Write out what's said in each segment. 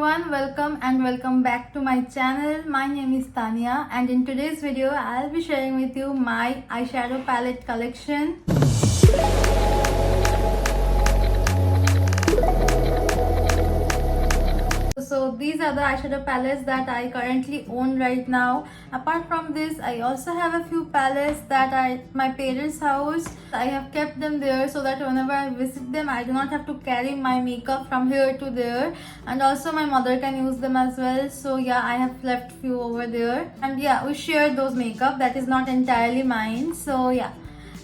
everyone, welcome back to my channel. My name is Tanya and in today's video I'll be sharing with you my eyeshadow palette collection. So these are the eyeshadow palettes that I currently own right now. Apart from this, I also have a few palettes that are at my parents' house. I have kept them there so that whenever I visit them, I do not have to carry my makeup from here to there. And also my mother can use them as well. So yeah, I have left few over there. And yeah, we share those makeup. That is not entirely mine. So yeah.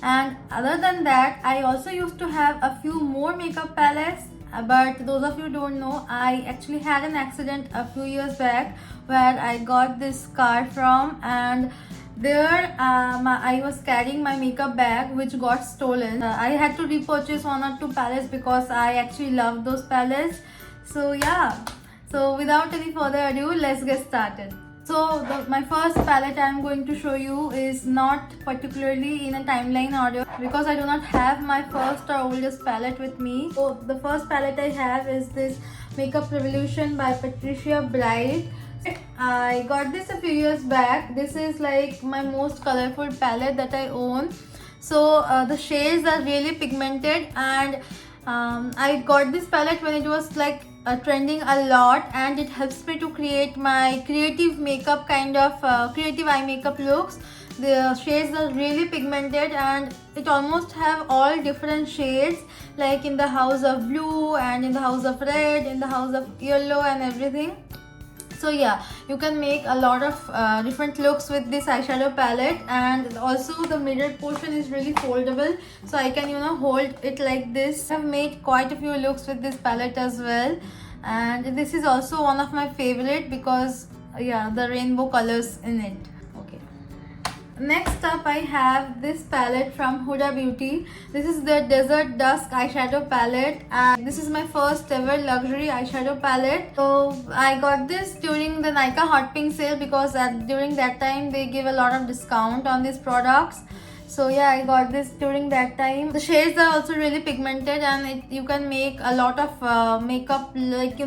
And other than that, I also used to have a few more makeup palettes. But those of you don't know, I actually had an accident a few years back where I got this scar from, and there I was carrying my makeup bag which got stolen. I had to repurchase one or two palettes because I actually love those palettes. So yeah, so without any further ado, let's get started. So my first palette I'm going to show you is not particularly in a timeline order because I do not have my first or oldest palette with me. So the first palette I have is this Makeup Revolution by Patricia Bright. I got this a few years back. This is like my most colorful palette that I own. So the shades are really pigmented, and I got this palette when it was like trending a lot, and it helps me to create my creative makeup kind of creative eye makeup looks. The shades are really pigmented and it almost have all different shades, like in the house of blue and in the house of red, in the house of yellow and everything. So yeah, you can make a lot of different looks with this eyeshadow palette, and also the mirror portion is really foldable, so I can hold it like this. I've made quite a few looks with this palette as well, and this is also one of my favorite because yeah, the rainbow colors in it. Okay. Next up, I have this palette from Huda Beauty. This is the Desert Dusk eyeshadow palette, and this is my first ever luxury eyeshadow palette. So I got this during the Nykaa Hot Pink sale because during that time they give a lot of discount on these products. So yeah, I got this during that time. The shades are also really pigmented, and you can make a lot of makeup, like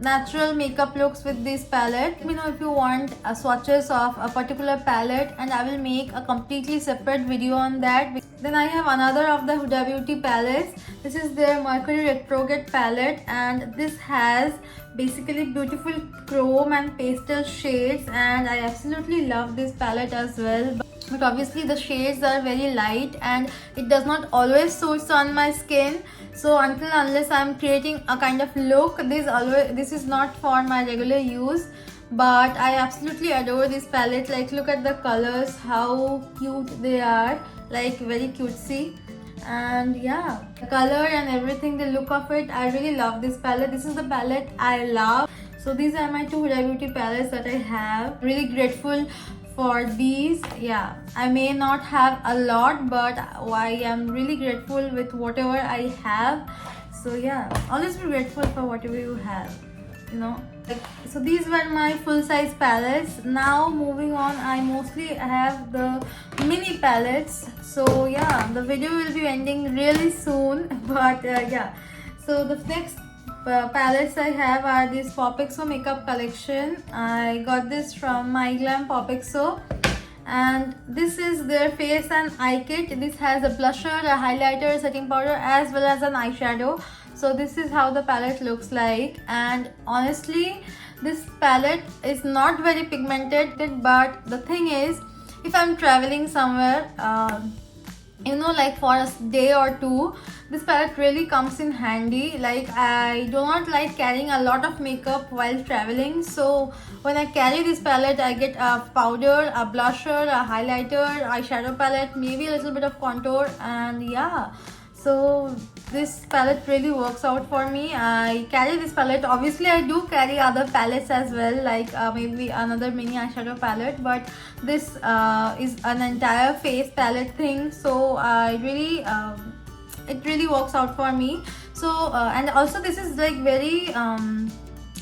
natural makeup looks with this palette. Let me know if you want swatches of a particular palette, and I will make a completely separate video on that. Then I have another of the Huda Beauty palettes. This is their Mercury Retrograde palette, and this has basically beautiful chrome and pastel shades, and I absolutely love this palette as well. But obviously the shades are very light and it does not always suits on my skin. So unless I'm creating a kind of look, this is not for my regular use. But I absolutely adore this palette. Like, look at the colors, how cute they are, like very cutesy. And yeah, the color and everything, the look of it, I really love this palette. This is the palette I love. So these are my two Huda Beauty palettes that I have. Really grateful for these. Yeah, I may not have a lot, but I am really grateful with whatever I have. So yeah, always be grateful for whatever you have, so these were my full-size palettes. Now moving on, I mostly have the mini palettes. So yeah, the video will be ending really soon, but yeah, so the next palettes I have are this Popexo makeup collection. I got this from My Glam Popexo, and this is their face and eye kit. This has a blusher, a highlighter, a setting powder, as well as an eyeshadow. So this is how the palette looks like, and honestly this palette is not very pigmented, but the thing is, if I'm traveling somewhere like for a day or two, this palette really comes in handy. Like, I do not like carrying a lot of makeup while traveling, so when I carry this palette, I get a powder, a blusher, a highlighter, eyeshadow palette, maybe a little bit of contour, and yeah, so this palette really works out for me. I carry this palette. Obviously I do carry other palettes as well, like maybe another mini eyeshadow palette, but this is an entire face palette thing, so I really it really works out for me. So and also this is like very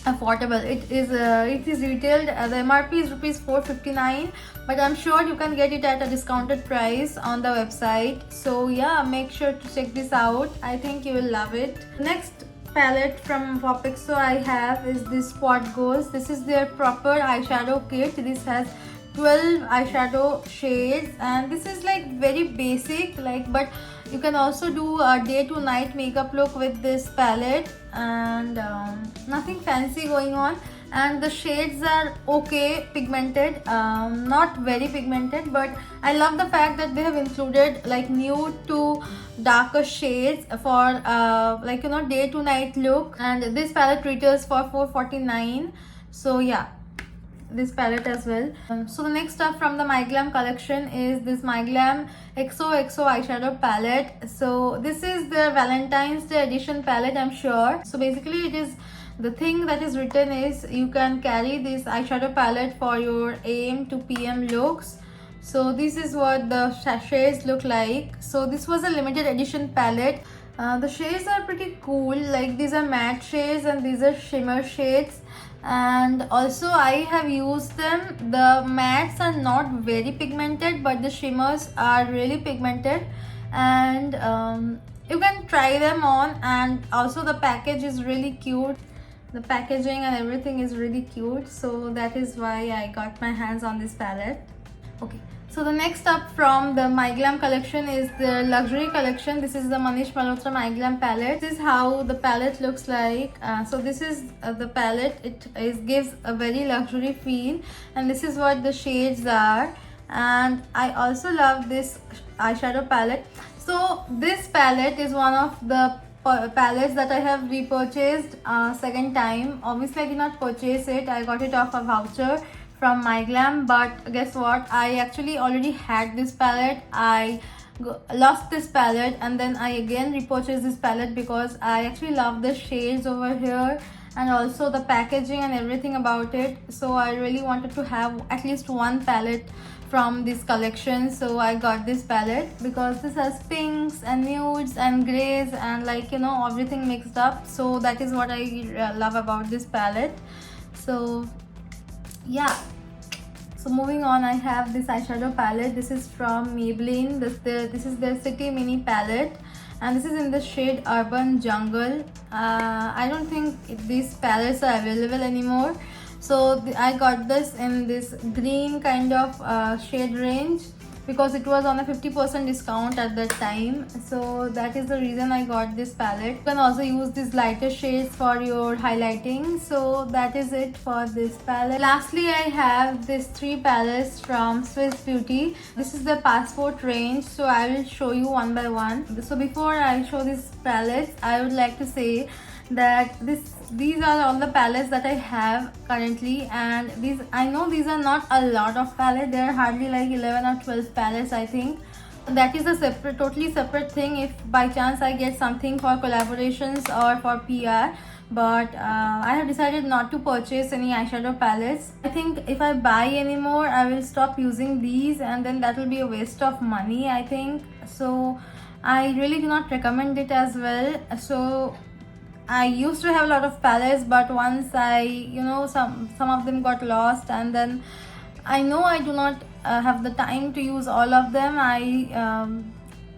affordable. It is retailed, the MRP is rupees 459, but I'm sure you can get it at a discounted price on the website. So yeah, make sure to check this out. I think you will love it. Next palette from Popixo I have is this Quad Goals. This is their proper eyeshadow kit. This has 12 eyeshadow shades, and this is like very basic, like, but you can also do a day to night makeup look with this palette, and nothing fancy going on. And the shades are okay pigmented, not very pigmented, but I love the fact that they have included like nude to darker shades for like, you know, day to night look. And this palette retails for $4.49. So yeah, this palette as well. So the next stuff from the My Glam collection is this My Glam XOXO eyeshadow palette. So this is the Valentine's Day edition palette, I'm sure. So basically it is, the thing that is written is you can carry this eyeshadow palette for your AM to PM looks. So this is what the shades look like. So this was a limited edition palette. The shades are pretty cool, like these are matte shades and these are shimmer shades. And also I have used them. The mattes are not very pigmented, but the shimmers are really pigmented, and you can try them on. And also the package is really cute. The packaging and everything is really cute, so that is why I got my hands on this palette. Okay, so the next up from the My Glam collection is the luxury collection. This is the Manish Malhotra My Glam palette. This is how the palette looks like. So this is the palette. It gives a very luxury feel, and this is what the shades are. And I also love this eyeshadow palette. So this palette is one of the palettes that I have repurchased second time. Obviously I did not purchase it, I got it off a voucher from My Glam, but guess what, I actually already had this palette. I lost this palette and then I again repurchased this palette because I actually love the shades over here and also the packaging and everything about it. So I really wanted to have at least one palette from this collection, so I got this palette because this has pinks and nudes and grays and, like, you know, everything mixed up. So that is what I love about this palette. So yeah, so moving on, I have this eyeshadow palette. This is from Maybelline. This is their City Mini palette, and this is in the shade Urban Jungle. I don't think these palettes are available anymore. So I got this in this green kind of shade range because it was on a 50% discount at that time. So that is the reason I got this palette. You can also use these lighter shades for your highlighting. So that is it for this palette. Lastly, I have these three palettes from Swiss Beauty. This is the Passport range, so I will show you one by one. So before I show these palettes, I would like to say that these are all the palettes that I have currently, and these, I know these are not a lot of palettes. There are hardly like 11 or 12 palettes, I think. That is a separate, totally separate thing if by chance I get something for collaborations or for PR. But I have decided not to purchase any eyeshadow palettes. I think if I buy any more, I will stop using these, and then that will be a waste of money, I think. So I really do not recommend it as well. So I used to have a lot of palettes, but once I, you know, some of them got lost, and then I know I do not have the time to use all of them. I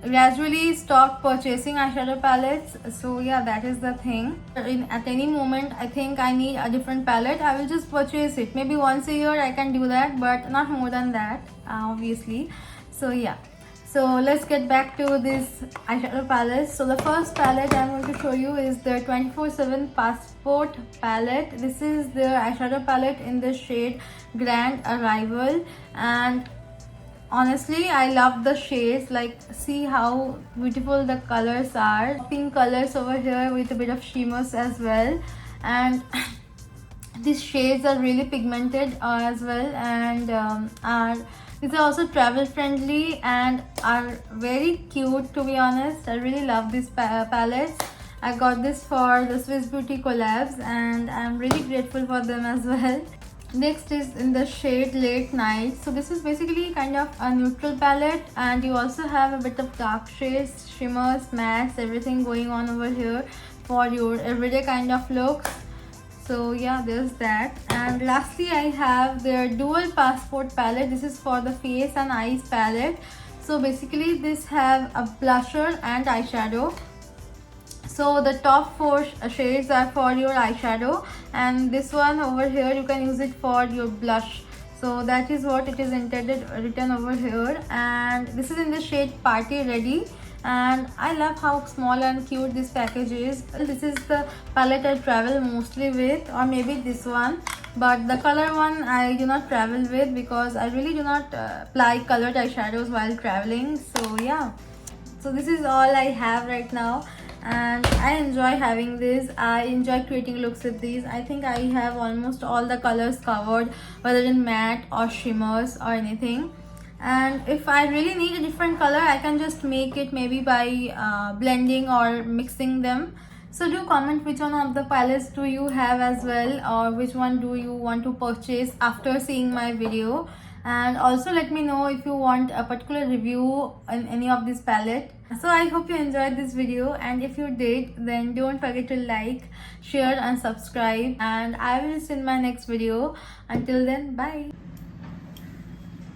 gradually stopped purchasing eyeshadow palettes. So yeah, that is the thing. At any moment I think I need a different palette, I will just purchase it. Maybe once a year I can do that, but not more than that, obviously. So yeah. So let's get back to this eyeshadow palette. So the first palette I'm going to show you is the 24/7 Passport palette. This is the eyeshadow palette in the shade Grand Arrival, and honestly I love the shades. Like, see how beautiful the colors are. Pink colors over here with a bit of shimmers as well, and these shades are really pigmented as well, and these are also travel friendly and are very cute, to be honest. I really love these palettes. I got this for the Swiss Beauty collabs, and I'm really grateful for them as well. Next is in the shade Late Night. So this is basically kind of a neutral palette, and you also have a bit of dark shades, shimmers, mattes, everything going on over here for your everyday kind of looks. So yeah, there's that. And lastly, I have their Dual Passport palette. This is for the face and eyes palette. So basically this have a blusher and eyeshadow. So the top four shades are for your eyeshadow, and this one over here you can use it for your blush. So that is what it is intended written over here, and this is in the shade Party Ready. And I love how small and cute this package is. This is the palette I travel mostly with, or maybe this one, but the color one I do not travel with because I really do not apply colored eyeshadows while traveling. So yeah, so this is all I have right now, and I enjoy having this. I enjoy creating looks with these. I think I have almost all the colors covered, whether in matte or shimmers or anything. And if I really need a different color, I can just make it maybe by blending or mixing them. So do comment which one of the palettes do you have as well, or which one do you want to purchase after seeing my video. And also let me know if you want a particular review on any of this palette. So I hope you enjoyed this video, and if you did, then don't forget to like, share and subscribe, and I will see you in my next video. Until then, bye.